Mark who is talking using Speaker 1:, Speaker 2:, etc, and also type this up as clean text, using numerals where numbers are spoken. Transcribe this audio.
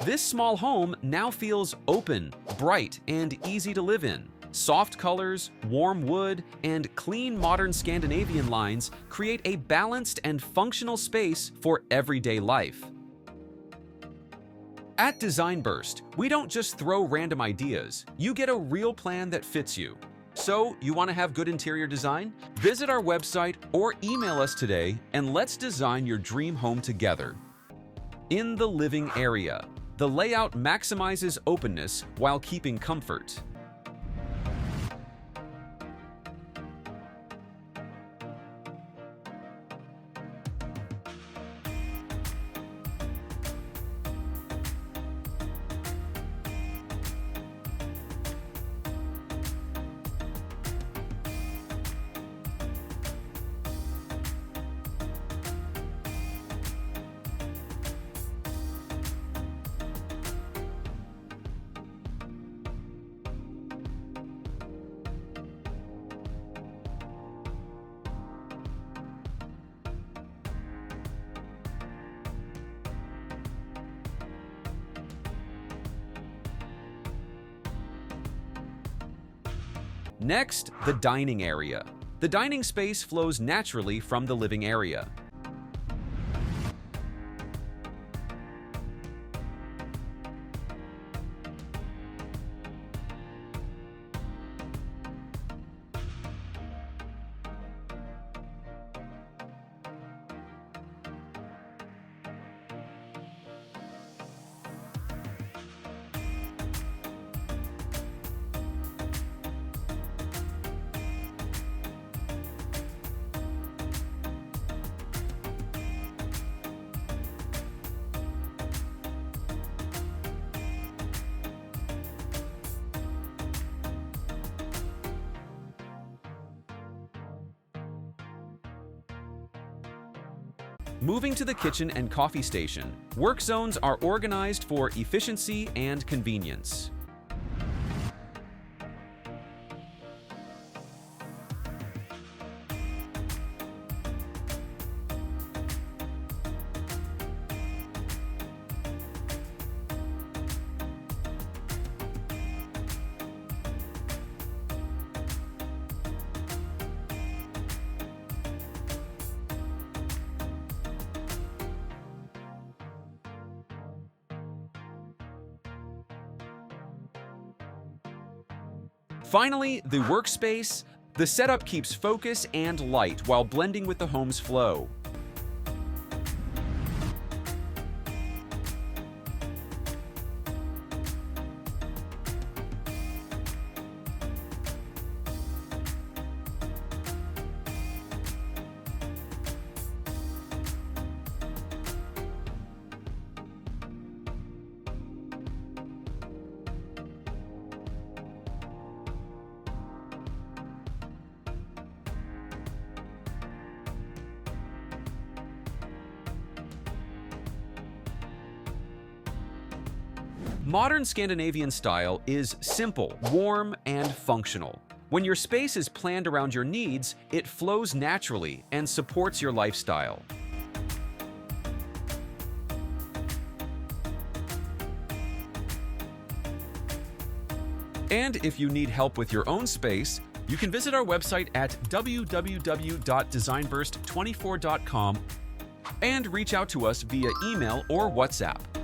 Speaker 1: This small home now feels open, bright, and easy to live in. Soft colors, warm wood, and clean modern Scandinavian lines create a balanced and functional space for everyday life. At Design Burst, we don't just throw random ideas, you get a real plan that fits you. So, you want to have good interior design? Visit our website or email us today and let's design your dream home together. In the living area, the layout maximizes openness while keeping comfort. Next, the dining area. The dining space flows naturally from the living area. Moving to the kitchen and coffee station, work zones are organized for efficiency and convenience. Finally, the workspace. The setup keeps focus and light while blending with the home's flow. Modern Scandinavian style is simple, warm, and functional. When your space is planned around your needs, it flows naturally and supports your lifestyle. And if you need help with your own space, you can visit our website at www.designburst24.com and reach out to us via email or WhatsApp.